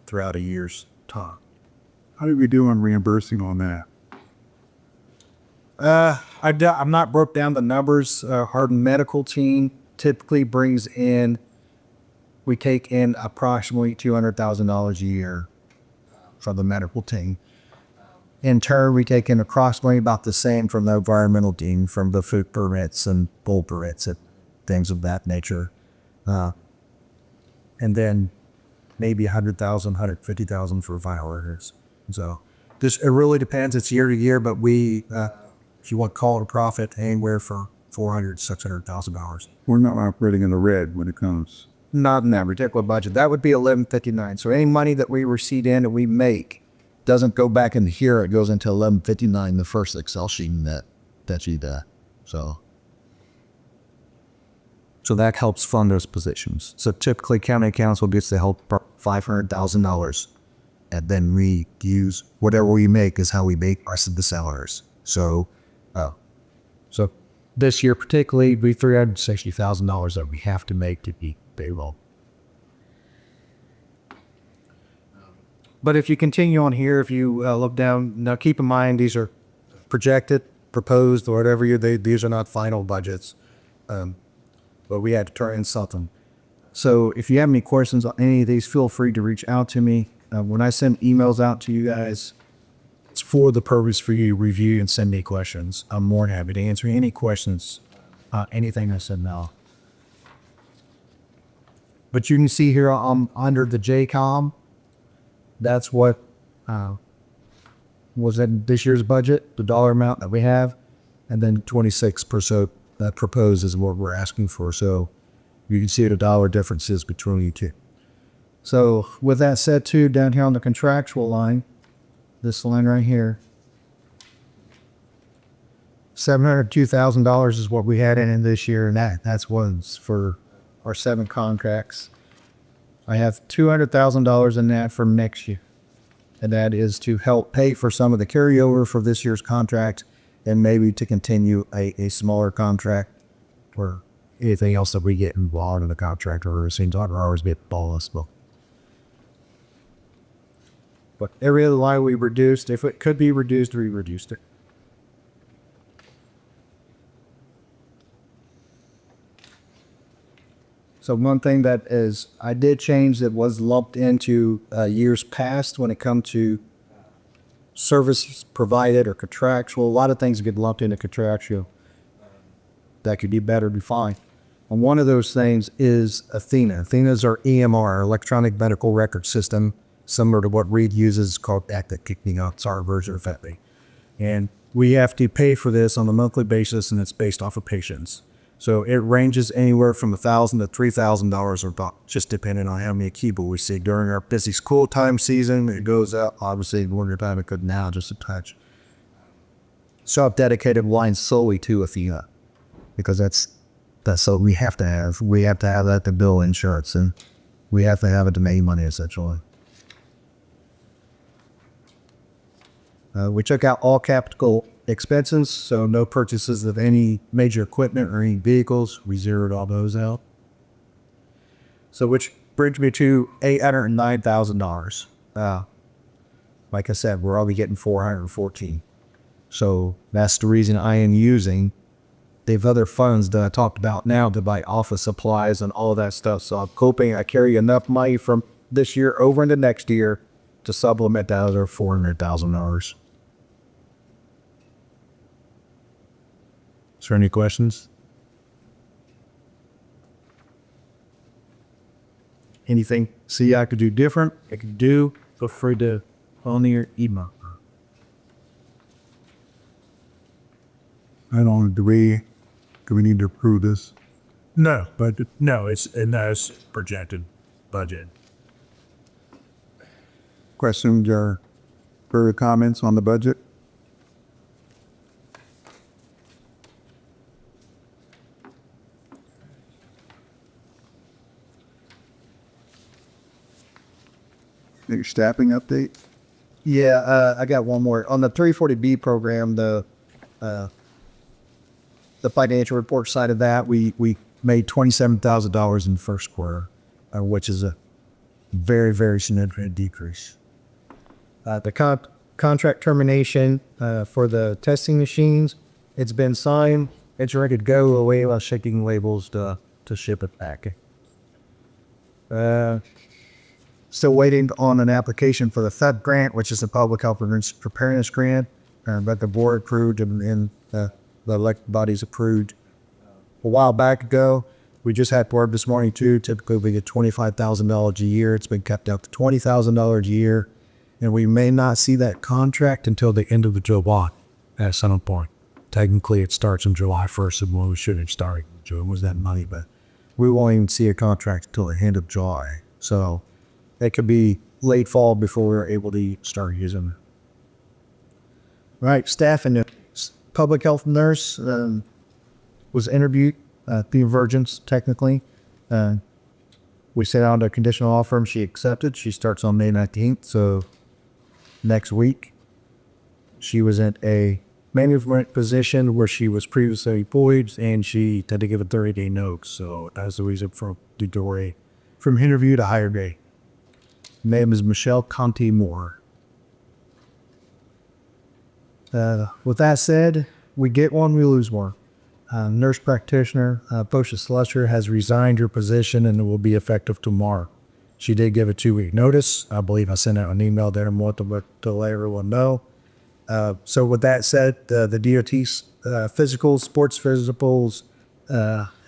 throughout a year's time. How did we do on reimbursing on that? I'm not broke down the numbers. Our medical team typically brings in, we take in approximately $200,000 a year from the medical team. In turn, we take in approximately about the same from the environmental team, from the food permits and bull permits and things of that nature. And then maybe 100,000, 150,000 for violators. So it really depends. It's year to year, but we, if you want to call it a profit, anywhere from $400,000 to $600,000. We're not operating in the red when it comes. Not in that particular budget. That would be 1159. So any money that we receive in and we make doesn't go back into here. It goes into 1159, the first Excel sheet that you did. So that helps fund those positions. So typically county council gets to help $500,000. And then we use whatever we make is how we make the rest of the salaries. So this year particularly, we $360,000 that we have to make to be payroll. But if you continue on here, if you look down, now keep in mind these are projected, proposed, or whatever. These are not final budgets, but we had to turn in something. So if you have any questions on any of these, feel free to reach out to me. When I send emails out to you guys, it's for the purpose for you to review and send me questions. I'm more than happy to answer any questions, anything I said now. But you can see here I'm under the JCOM. That's what was in this year's budget, the dollar amount that we have, and then 26% that proposed is what we're asking for. So you can see the dollar differences between you two. So with that said too, down here on the contractual line, this line right here, $702,000 is what we had in this year, and that's ones for our 7 contracts. I have $200,000 in that for next year, and that is to help pay for some of the carryover for this year's contract, and maybe to continue a smaller contract or anything else that we get involved in the contract, or it seems like always be a bonus. But every other line we reduced. If it could be reduced, we reduced it. So one thing that is, I did change that was lumped into years past when it comes to services provided or contractual. A lot of things get lumped into contractual. That could be better defined. And one of those things is Athena. Athena is our EMR, electronic medical record system, similar to what Reed uses, called Active Kicking Out. It's our version of Epi. And we have to pay for this on a monthly basis, and it's based off of patients. So it ranges anywhere from $1,000 to $3,000 or about, just depending on how many people we see. During our busy school time season, it goes up. Obviously, winter time, it could now just a touch. So I've dedicated lines solely to Athena, because that's what we have to have. We have to have that to bill insurance, and we have to have it to make money, essentially. We took out all capital expenses, so no purchases of any major equipment or any vehicles. We zeroed all those out. So which brings me to $809,000. Like I said, we're only getting $414. So that's the reason I am using the other funds that I talked about now to buy office supplies and all that stuff. So I'm hoping I carry enough money from this year over into next year to supplement that other $400,000. Is there any questions? Anything see I could do different? I could do, feel free to phone me or email. I don't, do we need to approve this? No, but no, it's a nice projected budget. Questions or further comments on the budget? Your staffing update? Yeah, I got one more. On the 340B program, the financial report side of that, we made $27,000 in the first quarter, which is a very, very significant decrease. The contract termination for the testing machines, it's been signed. It's ready to go. Away while shaking labels to ship it back. Still waiting on an application for the THUD grant, which is a public health preparedness grant, but the board approved and the elected bodies approved a while back ago. We just had word this morning too. Typically we get $25,000 a year. It's been kept up to $20,000 a year, and we may not see that contract Until the end of the July at some point. Technically, it starts on July 1st, and when we should have started in June was that money, but we won't even see a contract until the end of July. So it could be late fall before we're able to start using it. Right, staff and public health nurse was interviewed, Virgins technically. We sent out a conditional offer and she accepted. She starts on May 19th, so next week. She was at a management position where she was previously employed, and she had to give a 30-day notice. So that's the reason for the delay from interview to hire day. Name is Michelle Conti Moore. With that said, we get one, we lose one. Nurse practitioner, Posha Slusher, has resigned her position and it will be effective tomorrow. She did give a 2-week notice. I believe I sent out an email there and wanted to let everyone know. So with that said, the DOT's physicals, sports physicals,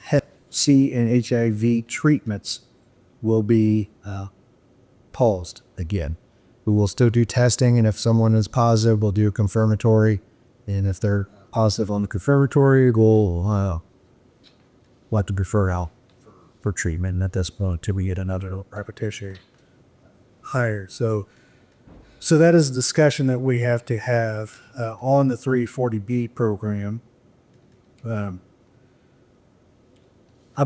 Hep C and HIV treatments will be paused again. We will still do testing, and if someone is positive, we'll do a confirmatory. And if they're positive on the confirmatory, we'll have to refer out for treatment. And at this point, until we get another repetition higher. So that is a discussion that we have to have on the 340B program. I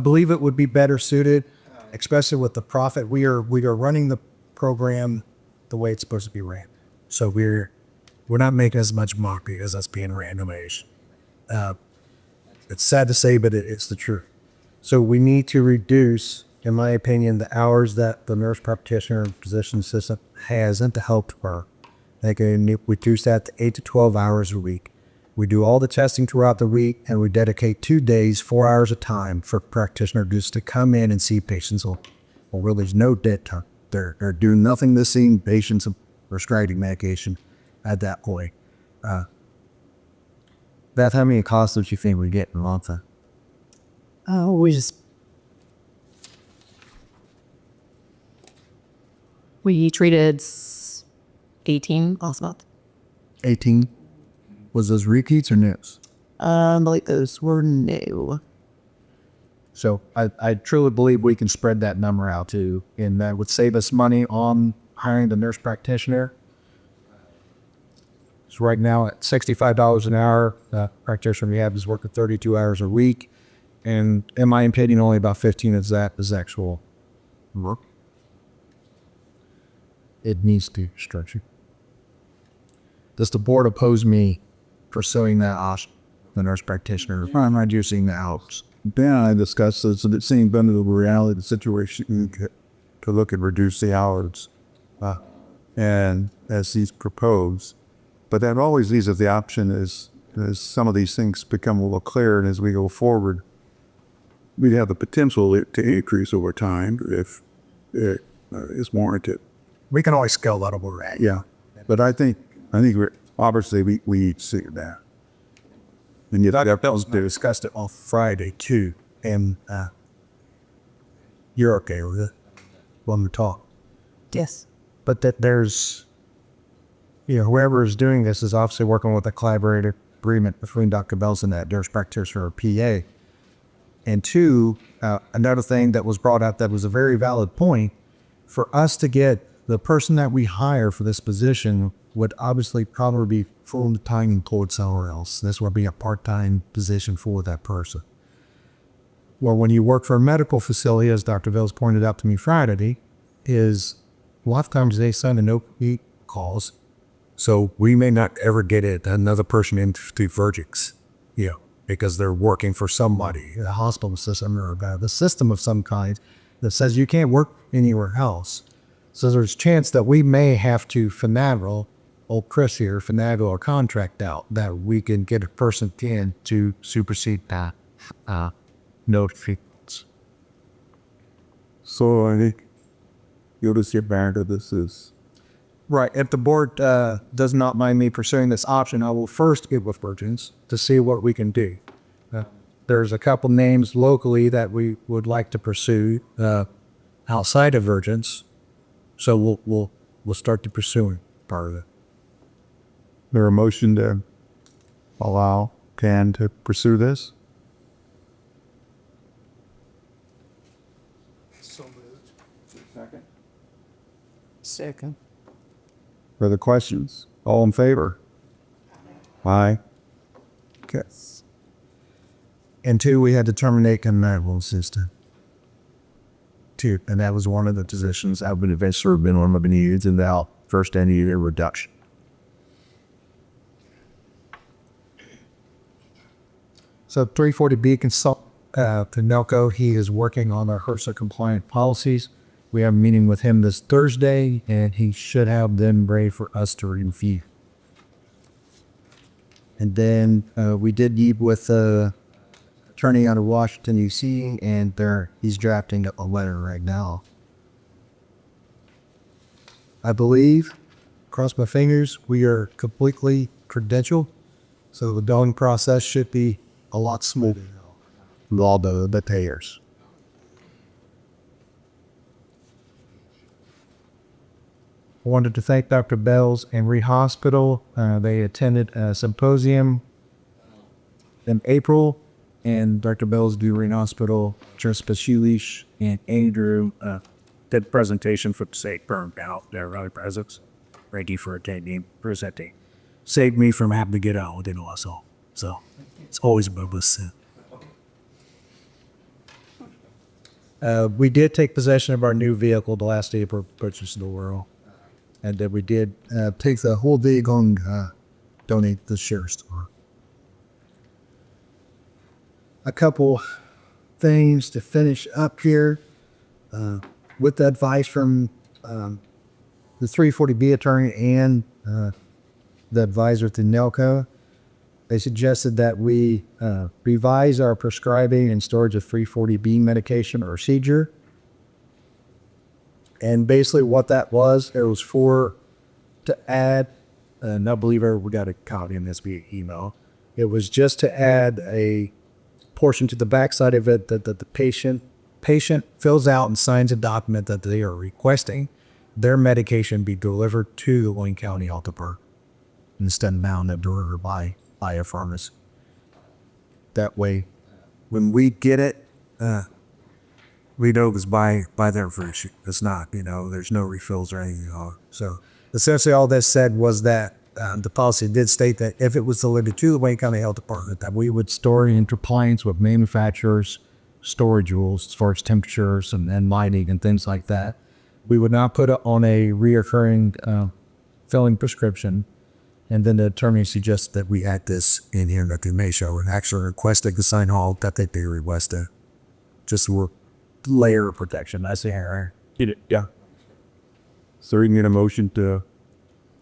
believe it would be better suited, especially with the profit. We are running the program the way it's supposed to be ran. So we're not making as much money as us being randomized. It's sad to say, but it's the truth. So we need to reduce, in my opinion, the hours that the nurse practitioner and physician assistant has and to help her. They can reduce that to 8 to 12 hours a week. We do all the testing throughout the week, and we dedicate 2 days, 4 hours of time for practitioner just to come in and see patients. Or really, there's no dead time. They're doing nothing to seeing patients and prescribing medication at that point. Beth, how many calls would you think we get in a month? We treated 18 last month. 18. Was those repeats or news? I believe those were new. So I truly believe we can spread that number out too, and that would save us money on hiring the nurse practitioner. So right now at $65 an hour, practitioner we have is working 32 hours a week, and in my opinion, only about 15 of that is actual work. It needs to structure. Does the board oppose me pursuing that option, the nurse practitioner? I'm reducing the hours. Ben and I discussed this, and it seemed under the reality of the situation to look at reduce the hours, and as he's proposed. But that always leaves us the option as some of these things become a little clearer, and as we go forward, we'd have the potential to increase over time if it is warranted. We can always scale that over. Right? Yeah, but I think we're obviously we see that. And yet that was Discussed it on Friday too, and you're okay with it when we talk. Yes. But that there's, whoever is doing this is obviously working with a collaborative agreement between Dr. Bells and that nurse practitioner or PA. And two, another thing that was brought up that was a very valid point, for us to get the person that we hire for this position would obviously probably be full-time employed somewhere else. This would be a part-time position for that person. Well, when you work for a medical facility, as Dr. Bells pointed out to me Friday, is a lot of times they send a no-compete calls, so we may not ever get another person into Vergix, because they're working for somebody, a hospital system or the system of some kind that says you can't work anywhere else. So there's a chance that we may have to finagle, old Chris here, finagle our contract out that we can get a person in to supersede that no treatments. So I think you'll just get back to this is Right. If the board does not mind me pursuing this option, I will first get with Virgins to see what we can do. There's a couple names locally that we would like to pursue outside of Virgins, so we'll start to pursuing part of it. there a motion to allow Ken to pursue this? Second. Further questions? All in favor? Aye. Okay. And two, we had to terminate conventional system. Two, and that was one of the positions I've been eventually been one of the needs in the first end year reduction. So 340B consult to Nelco. He is working on our HRSA compliant policies. We have a meeting with him this Thursday, and he should have them ready for us to review. And then we did meet with attorney out of Washington, D.C., and he's drafting a letter right now. I believe, cross my fingers, we are completely credentialed, so the billing process should be a lot smoother with all the payers. I wanted to thank Dr. Bells and Reed Hospital. They attended a symposium in April, and Dr. Bells do Reed Hospital, Joseph Schulich, and Andrew Did presentation for the state burned out their other presence. Ready for attending, presenting. Saved me from having to get out with it also. So it's always a bonus. We did take possession of our new vehicle the last day of purchase in the world. And then we did take the whole vehicle and donate to the sheriff's store. A couple things to finish up here. With the advice from the 340B attorney and the advisor to NELCO, they suggested that we revise our prescribing and storage of 340B medication or procedure. And basically what that was, it was to add, and I believe we got a copy in this via email. It was just to add a portion to the backside of it that the patient fills out and signs a document that they are requesting their medication be delivered to the Wayne County Health Department instead of bound to delivered by a pharmacy. That way, when we get it, we know it's by their version. It's not, there's no refills or anything. So essentially all this said was that the policy did state that if it was delivered to the Wayne County Health Department, that we would store in compliance with manufacturers' storage rules as far as temperatures and lighting and things like that. We would not put it on a reoccurring filling prescription. And then the attorney suggested that we add this in here that they may show and actually requesting the sign all that they requested. Just a layer of protection. I see here. Yeah. So we can get a motion to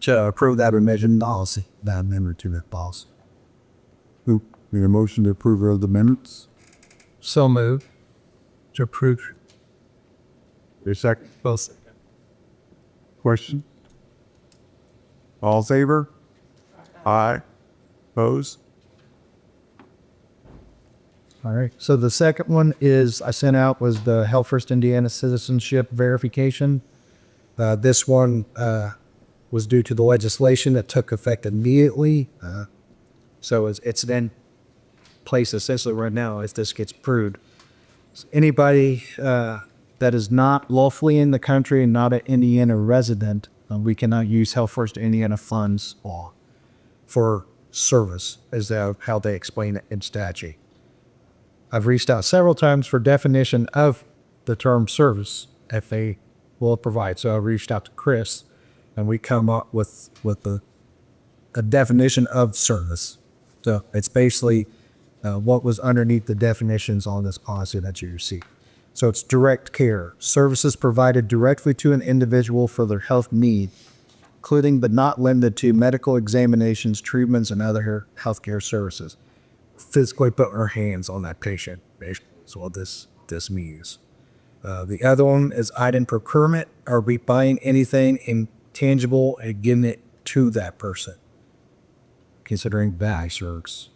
Approve that revision policy, that amendment to that policy. Need a motion to approve of the minutes? so moved to approve. Your second? Question? All in favor? Aye. Opposed? All right. So the second one I sent out was the Health First Indiana citizenship verification. This one was due to the legislation that took effect immediately. So it's in place essentially right now as this gets approved. So anybody that is not lawfully in the country and not an Indiana resident, we cannot use Health First Indiana funds for service, as how they explain it in statute. I've reached out several times for definition of the term service, if they will provide. So I reached out to Chris, and we come up with a definition of service. So it's basically what was underneath the definitions on this policy that you receive. So it's direct care, services provided directly to an individual for their health need, including but not limited to medical examinations, treatments, and other healthcare services. Physically put our hands on that patient, basically, is what this means. The other one is item procurement. Are we buying anything intangible and giving it to that person? Considering that service.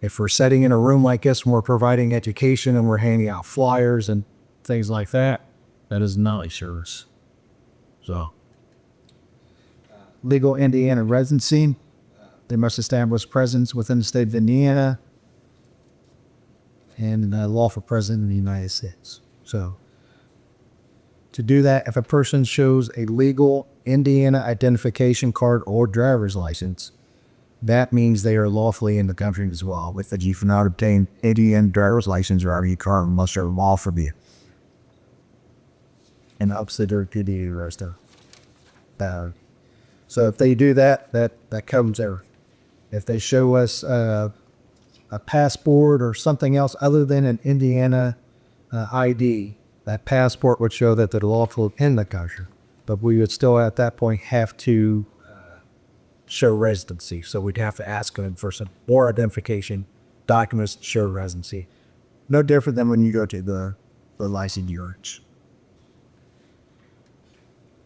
If we're sitting in a room like this and we're providing education and we're handing out flyers and things like that, that is not a service. So, Legal Indiana residency. They must establish presence within the state of Indiana and lawful presence in the United States. So, to do that, if a person shows a legal Indiana identification card or driver's license, that means they are lawfully in the country as well. If you've not obtained Indiana driver's license or ID card, must are lawfully and opposite or to the rest of. So if they do that, that covers everything. If they show us a passport or something else other than an Indiana ID, that passport would show that they're lawful in the country. But we would still at that point have to show residency. So we'd have to ask them for some more identification documents to show residency. No different than when you go to the licensed units.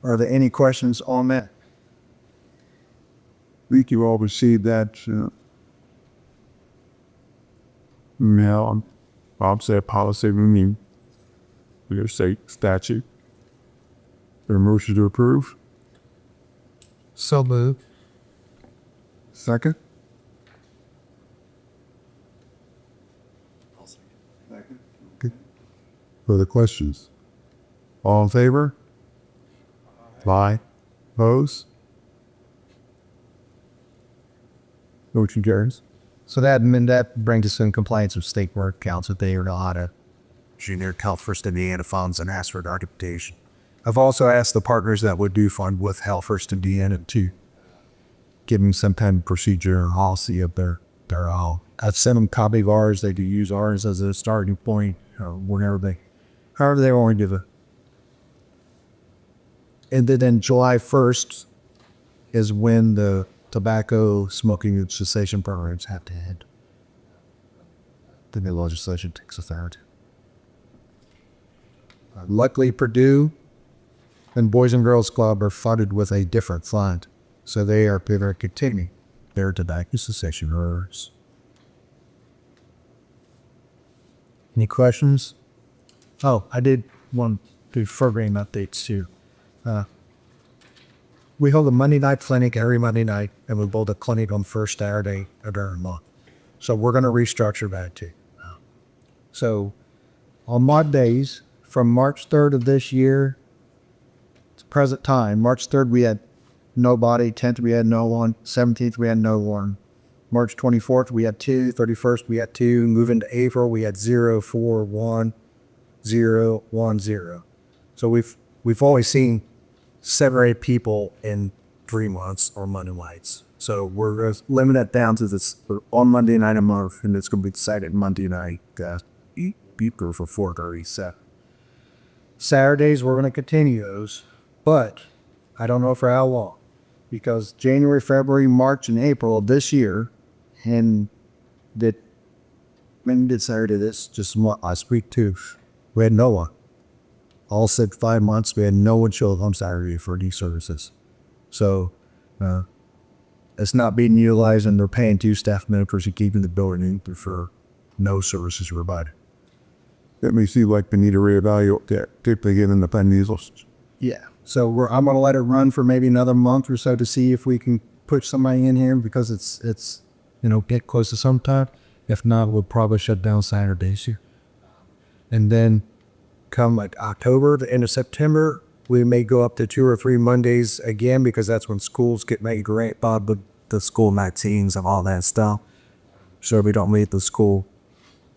Are there any questions on that? I think you all received that email. Bob said policy review. Your state statute. There a motion to approve? so moved. Second? Okay. Further questions? All in favor? Aye. Opposed? Motion carries. So that brings us in compliance with state work counts that they are not a junior Health First Indiana funds and ask for documentation. I've also asked the partners that would do fund with Health First Indiana to give them some kind of procedure or policy of their own. I've sent them a copy of ours. They do use ours as a starting point however they want to do it. And then July 1st is when the tobacco smoking and cessation programs have to end. The new legislation takes effect. Luckily, Purdue and Boys and Girls Club are funded with a different fund, so they are continuing their tobacco cessation programs. Any questions? Oh, I did want to program updates too. We hold a Monday night clinic every Monday night, and we hold a clinic on the first Saturday of every month. So we're going to restructure that too. So on Mondays, from March 3rd of this year to present time, March 3rd we had nobody, 10th we had no one, 17th we had no one, March 24th we had 2, 31st we had 2, moving to April we had 0, 4, 1, 0, 1, 0. So we've always seen 7 or 8 people in 3 months or Monday nights. So we're going to limit that down to this on Monday night a month, and it's going to be decided Monday night. Beeper for 4:37. Saturdays we're going to continue those, but I don't know for how long, because January, February, March, and April of this year, and when did Saturday this? Just last week too. We had no one. All said 5 months, we had no one show up on Saturday for these services. So it's not being utilized, and they're paying 2 staff members to keep in the building for no services provided. That may seem like we need to reevaluate that, particularly given the pandemic. Yeah. So I'm going to let it run for maybe another month or so to see if we can put somebody in here, because it's get close to sometime. If not, we'll probably shut down Saturdays here. And then come like October, the end of September, we may go up to 2 or 3 Mondays again, because that's when schools get made great by the school magazines and all that stuff. So we don't meet the school.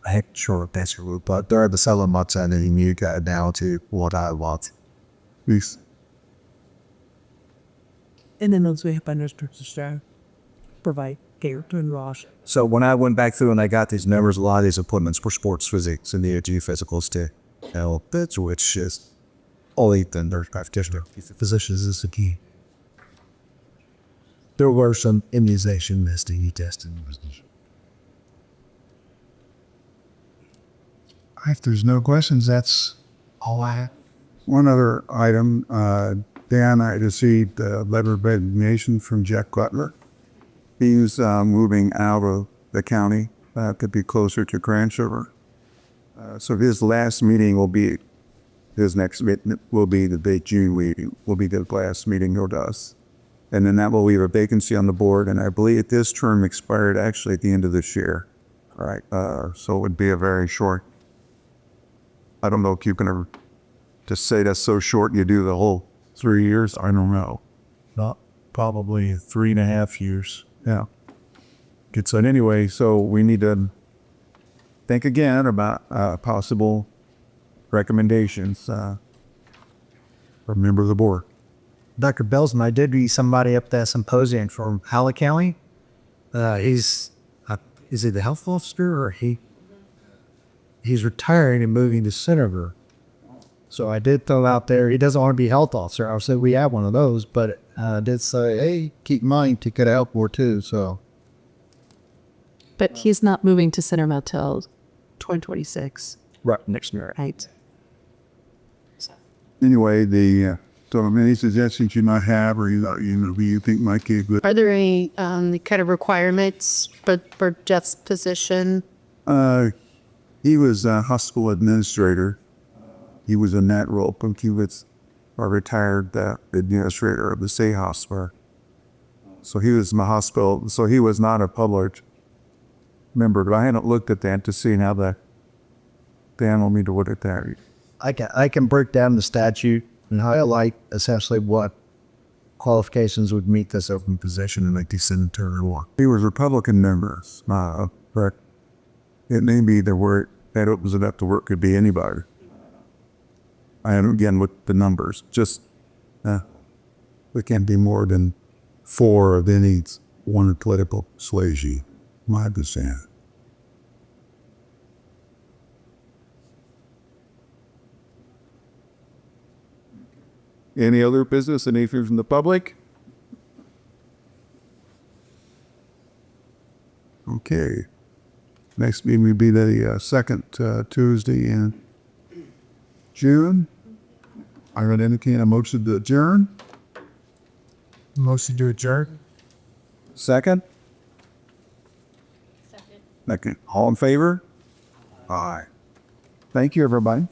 Heck, sure, that's your route, but there are the 7 months and then you got it down to what I want. Peace. And then those we have understood to provide care to Ross. So when I went back through and I got these numbers, a lot of these appointments were sports physics and the geophysicals to help. That's which is all Ethan, their practitioner. Physicians is the key. There were some immunization, STD testing. If there's no questions, that's all I have. One other item, Dan, I received a letter of resignation from Jack Butler. He's moving out of the county to be closer to Grand River. So his last meeting will be, his next meeting will be the June meeting, will be the last meeting he'll does. And then that will leave a vacancy on the board, and I believe this term expired actually at the end of this year. All right, so it would be a very short, I don't know if you're gonna just say that's so short you do the whole 3 years, I don't know. Not probably 3.5 years. Yeah. Good, so anyway, so we need to think again about possible recommendations for a member of the board. Dr. Belsman, I did read somebody up that symposium from Howell County. Is he the health officer or he's retiring and moving to Senator. So I did throw out there, he doesn't want to be health officer. I said we have one of those, but I did say, hey, keep in mind to get out for too. So But he's not moving to Centerville till 2026. Right, next year. Right. Anyway, so any suggestions you might have, or you think might be good? Are there any kind of requirements for Jeff's position? He was a hospital administrator. He was in that role, but he was a retired administrator of the state hospital. So he was in my hospital. So he was not a public member, but I hadn't looked at that to see how they want me to look at that. I can break down the statute and highlight essentially what qualifications would meet this open position and make the senator one. He was Republican members, correct? It may be the word that opens it up to work could be anybody. I am again with the numbers, just we can't be more than 4 of any one political persuasion. My understanding. Any other business? Anything from the public? Okay. Next meeting will be the second Tuesday in June. I would indicate a motion to adjourn. Motion to adjourn. Second? Second. All in favor? Aye. Thank you, everybody.